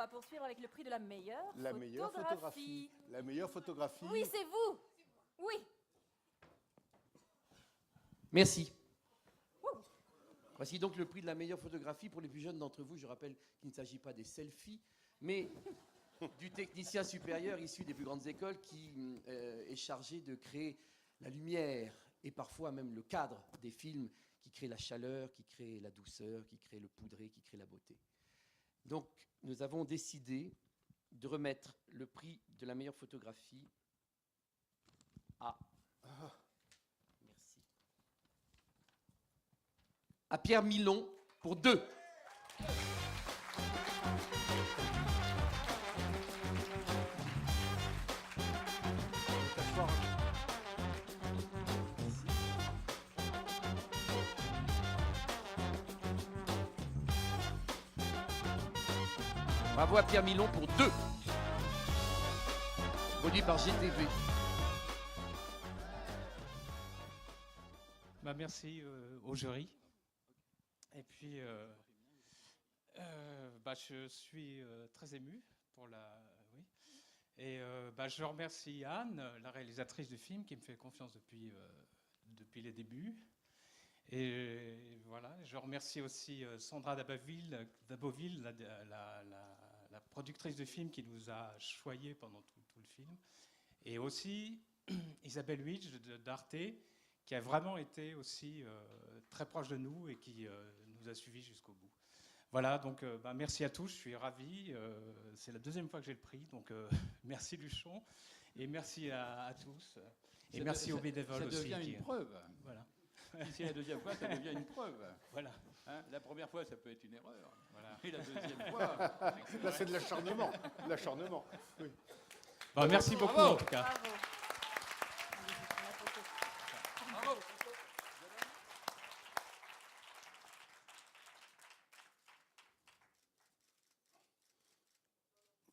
va poursuivre avec le prix de la meilleure photographie. La meilleure photographie. Oui, c'est vous. Oui. Merci. Voici donc le prix de la meilleure photographie pour les plus jeunes d'entre vous. Je rappelle qu'il ne s'agit pas des selfies, mais du technicien supérieur issu des plus grandes écoles qui est chargé de créer la lumière et parfois même le cadre des films, qui crée la chaleur, qui crée la douceur, qui crée le poudré, qui crée la beauté. Donc, nous avons décidé de remettre le prix de la meilleure photographie à... Merci. À Pierre Milon pour 2. Bravo à Pierre Milon pour 2. Produit par GTV. Merci au jury. Et puis, je suis très ému pour la... Oui. Et je remercie Anne, la réalisatrice du film, qui me fait confiance depuis les débuts. Et voilà, je remercie aussi Sandra Daboville, la productrice du film, qui nous a choyés pendant tout le film. Et aussi Isabelle Huitch d'Arte, qui a vraiment été aussi très proche de nous et qui nous a suivis jusqu'au bout. Voilà, donc merci à tous, je suis ravi. C'est la deuxième fois que j'ai le prix, donc merci Luchon, et merci à tous. Et merci aux bénévoles aussi. Ça devient une preuve. Voilà. Si c'est la deuxième fois, ça devient une preuve. Voilà. Hein, la première fois, ça peut être une erreur. Voilà. Et la deuxième fois... Là, c'est de l'acharnement. L'acharnement. Oui. Merci beaucoup, en tout cas. Bravo. Bravo.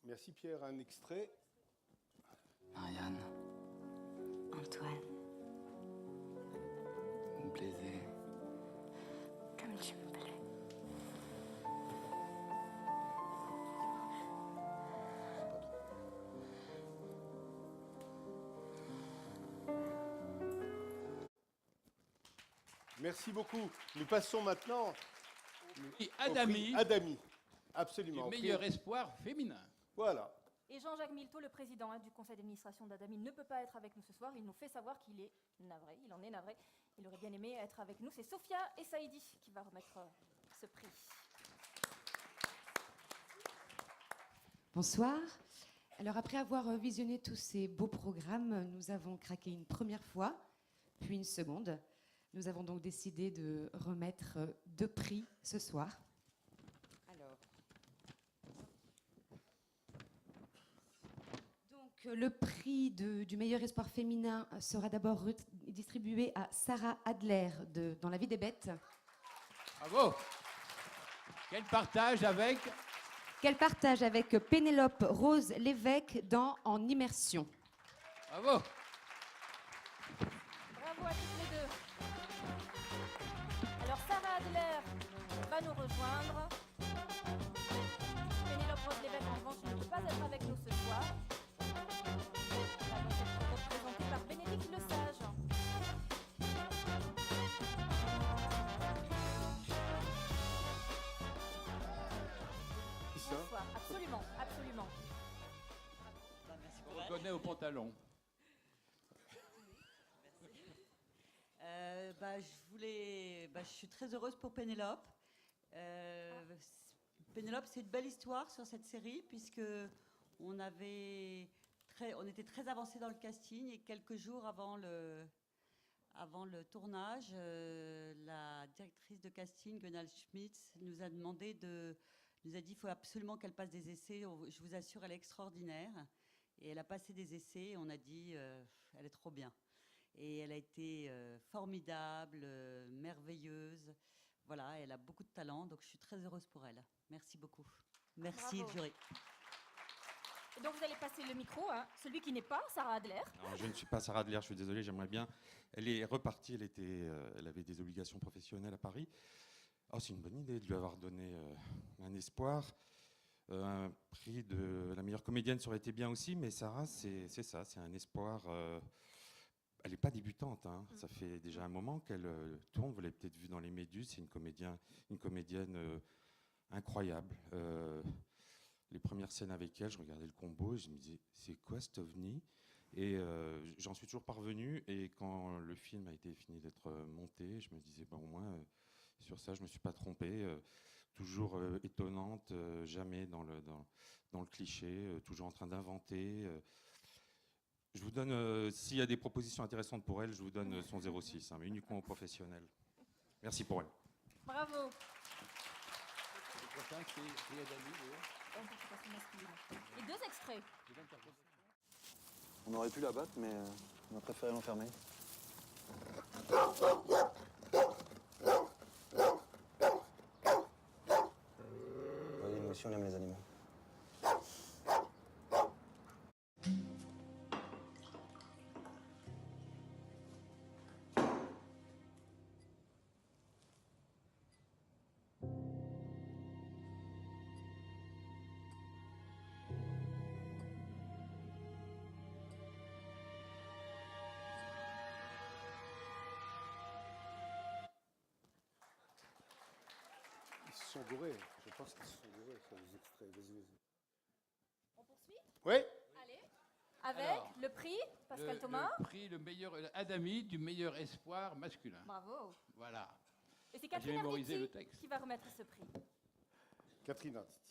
Merci Pierre. Un extrait. Marianne, Antoine, vous me plaisez. comme tu me plais. Merci beaucoup. Nous passons maintenant Et au Adami, prix Adami. Absolument. du au prix- meilleur espoir féminin. Voilà. Et Jean-Jacques Milteau, le président du conseil d'administration d'Adami, ne peut pas être avec nous ce soir. Il nous fait savoir qu'il est navré. Il en est navré. Il aurait bien aimé être avec nous. C'est Sophia Essaidi qui va remettre ce prix. Bonsoir. Alors après avoir visionné tous ces beaux programmes, nous avons craqué une première fois, puis une seconde. Nous avons donc décidé de remettre 2 prix ce soir. Alors, donc le prix du meilleur espoir féminin sera d'abord distribué à Sarah Adler Dans la vie des bêtes. Bravo. Quel partage avec... Qu'elle partage avec Pénélope Rose Lévesque dans En immersion. Bravo. Bravo à toutes les deux. Alors Sarah Adler va nous rejoindre. Pénélope Rose-Lévesque en revanche ne peut pas être avec nous ce soir. Elle va donc être représentée par Bénédicte Lesage. Bonsoir, absolument, absolument. On reconnaît au pantalon. Je suis très heureuse pour Pénélope. Pénélope, c'est une belle histoire sur cette série puisque on était très avancé dans le casting et quelques jours avant le tournage, la directrice de casting, Gunal Schmitz, nous a dit il faut absolument qu'elle passe des essais. Je vous assure, elle est extraordinaire. Et elle a passé des essais et on a dit elle est trop bien. Et elle a été formidable, merveilleuse. Voilà, elle a beaucoup de talent, donc je suis très heureuse pour elle. Merci beaucoup. Merci, Bravo. jury. Et donc vous allez passer le micro à celui qui n'est pas Sarah Adler. Non, je ne suis pas Sarah Adler, je suis désolé, j'aimerais bien. Elle est repartie, elle avait des obligations professionnelles à Paris. Oh, c'est une bonne idée de lui avoir donné un espoir. Un prix de la meilleure comédienne, ça aurait été bien aussi, mais Sarah, c'est ça, c'est un espoir. Elle n'est pas débutante, hein. Ça fait déjà un moment qu'elle tourne. Vous l'avez peut-être vu dans Les Méduses, c'est une comédienne incroyable. Les premières scènes avec elle, je regardais le combo et je me disais, c'est quoi cet ovni? Et j'en suis toujours parvenu. Et quand le film a été fini d'être monté, je me disais, au moins, sur ça, je ne me suis pas trompé. Toujours étonnante, jamais dans le cliché, toujours en train d'inventer. Je vous donne, s'il y a des propositions intéressantes pour elle, je vous donne son 06, mais uniquement aux professionnels. Merci pour elle. Bravo. Le prochain, c'est Adami, Interprétation masculine. Et 2 extraits. On aurait pu la battre, mais on a préféré l'enfermer. Oui, nous aussi on aime les animaux. Ils se sont dorés. Je pense qu'ils se sont dorés sur les extraits. Vas-y. On poursuit? Oui. Allez. Avec Alors, le prix, Pascal Thomas. Le prix, le meilleur Adami du meilleur espoir masculin. Bravo. Voilà. Et c'est J'ai Catherine mémorisé le Arditi texte. qui va remettre ce prix. Catherine Arditi.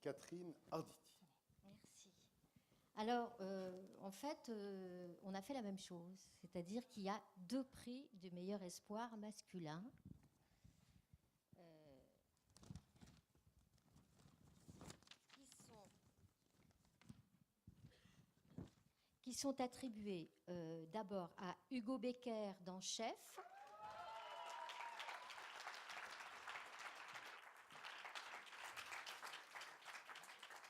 Catherine Arditi. Merci. Alors, en fait, on a fait la même chose, c'est-à-dire qu'il y a 2 prix du meilleur espoir masculin. Qui sont attribués d'abord à Hugo Becker dans Chef.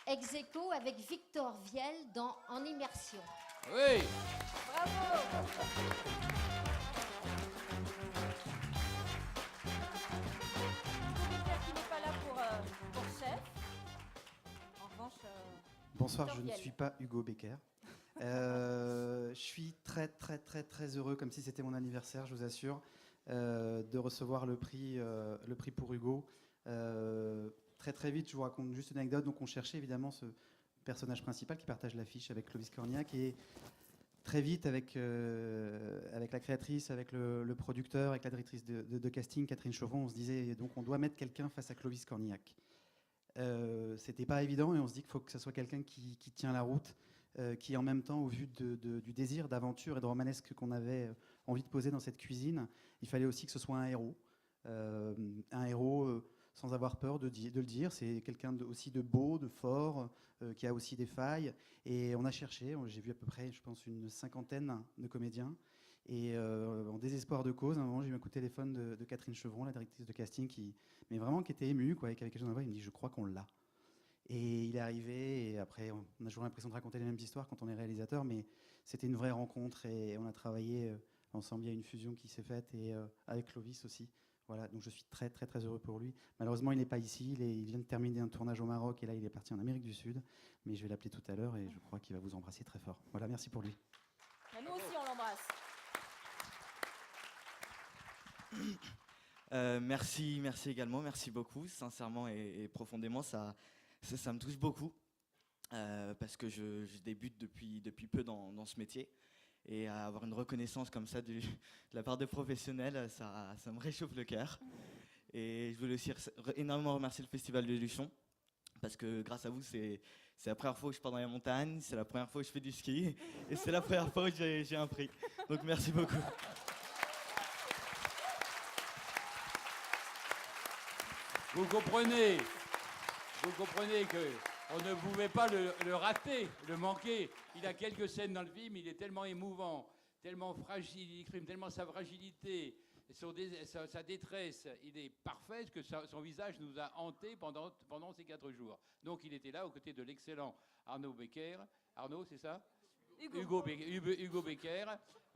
Ex aequo avec Victor Viel dans En immersion. Oui. Bravo. Qui n'est pas là pour Chef. En revanche. Bonsoir, Victor je ne Viel. suis pas Hugo Becker. Je suis très heureux, comme si c'était mon anniversaire, je vous assure, de recevoir le prix pour Hugo. Très vite, je vous raconte juste une anecdote. Donc on cherchait évidemment ce personnage principal qui partage l'affiche avec Clovis Cornillac, et très vite avec la créatrice, avec le producteur, avec la directrice de casting, Catherine Chauvron, on se disait donc on doit mettre quelqu'un face à Clovis Cornillac. C'était pas évident et on se dit qu'il faut que ce soit quelqu'un qui tient la route, qui en même temps, au vu du désir d'aventure et de romanesque qu'on avait envie de poser dans cette cuisine, il fallait aussi que ce soit un héros. Un héros sans avoir peur de le dire. C'est quelqu'un aussi de beau, de fort, qui a aussi des failles. Et on a cherché, j'ai vu à peu près, je pense, une 50aine de comédiens. Et en désespoir de cause, à un moment, j'ai eu un coup de téléphone de Catherine Chauvron, la directrice de casting, qui était émue, quoi, avec quelque chose dans la voix. Il me dit, je crois qu'on l'a. Et il est arrivé, et après, on a toujours l'impression de raconter les mêmes histoires quand on est réalisateur, mais c'était une vraie rencontre, et on a travaillé ensemble. Il y a une fusion qui s'est faite, et avec Clovis aussi. Voilà, donc je suis très heureux pour lui. Malheureusement, il n'est pas ici, il vient de terminer un tournage au Maroc, et là, il est parti en Amérique du Sud. Mais je vais l'appeler tout à l'heure, et je crois qu'il va vous embrasser très fort. Voilà, merci pour lui. Et nous aussi, on l'embrasse. Merci également, merci beaucoup, sincèrement et profondément, ça me touche beaucoup, parce que je débute depuis peu dans ce métier, et avoir une reconnaissance comme ça de la part de professionnels, ça me réchauffe le cœur. Et je voulais aussi énormément remercier le Festival de Luchon, parce que grâce à vous, c'est la première fois que je pars dans les montagnes, c'est la première fois que je fais du ski, et c'est la première fois que j'ai un prix. Donc merci beaucoup. Vous comprenez qu'on ne pouvait pas le rater, le manquer. Il a quelques scènes dans le film, il est tellement émouvant, tellement fragile, il exprime tellement sa fragilité, sa détresse. Il est parfait, que son visage nous a hantés pendant ces 4 jours. Donc il était là aux côtés de l'excellent Arnaud Becker. Arnaud, c'est ça ? Hugo Becker.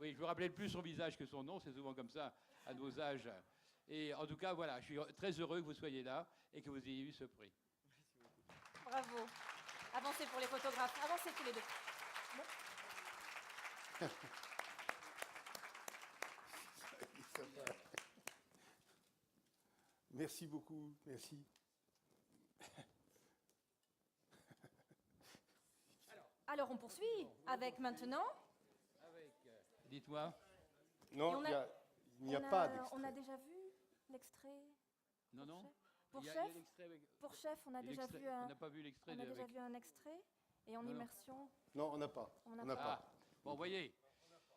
Oui, je me rappelais plus son visage que son nom, c'est souvent comme ça à nos âges. Et en tout cas, voilà, je suis très heureux que vous soyez là et que vous ayez eu ce prix. Bravo. Avancez pour les photographes. Avancez tous les deux. Bon. Merci beaucoup, merci. Alors, on poursuit avec maintenant. Dites-moi. Non, Et il n'y a on pas d'extrait. On a déjà vu l'extrait. Non, non. Pour Il y a chef, l'extrait avec- pour chef, on a déjà l'extrait- vu un. On n'a pas vu l'extrait. On a de- déjà avec- vu un extrait. Et en Non, non. immersion. Non, on n'a pas. On n'a On n'a pas. pas. Ah, bon, voyez.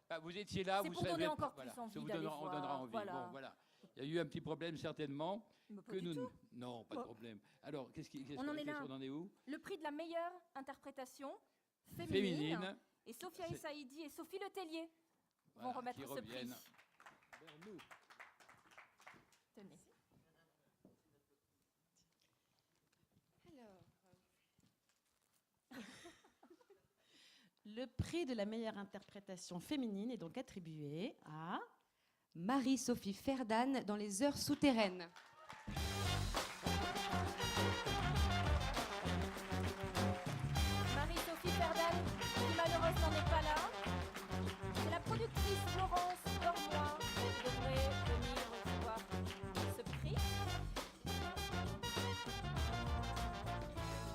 Bah, vous étiez là, C'est vous pour donner savez. encore voilà, plus envie ça vous d'aller donnera- on donnera voir, envie. voilà. Bon, voilà. Il y a eu un petit problème certainement. Mais pas que du nous. tout. Non, pas de Bon. problème. Alors, qu'est-ce On en est là. on en est où? Le prix de la meilleure interprétation féminine. Féminine. Et Sophia C'est- Essaïdi et Sophie Letellier vont Voilà, remettre qui ce prix. reviennent vers nous. Tenez. Le prix de la meilleure interprétation féminine est donc attribué à Marie-Sophie Ferdan dans Les Heures souterraines. Marie-Sophie Ferdan, qui malheureusement n'est pas là. C'est la productrice Florence Dormois qui devrait venir recevoir ce prix.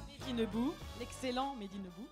Mehdi Nebou, l'excellent Mehdi Nebou.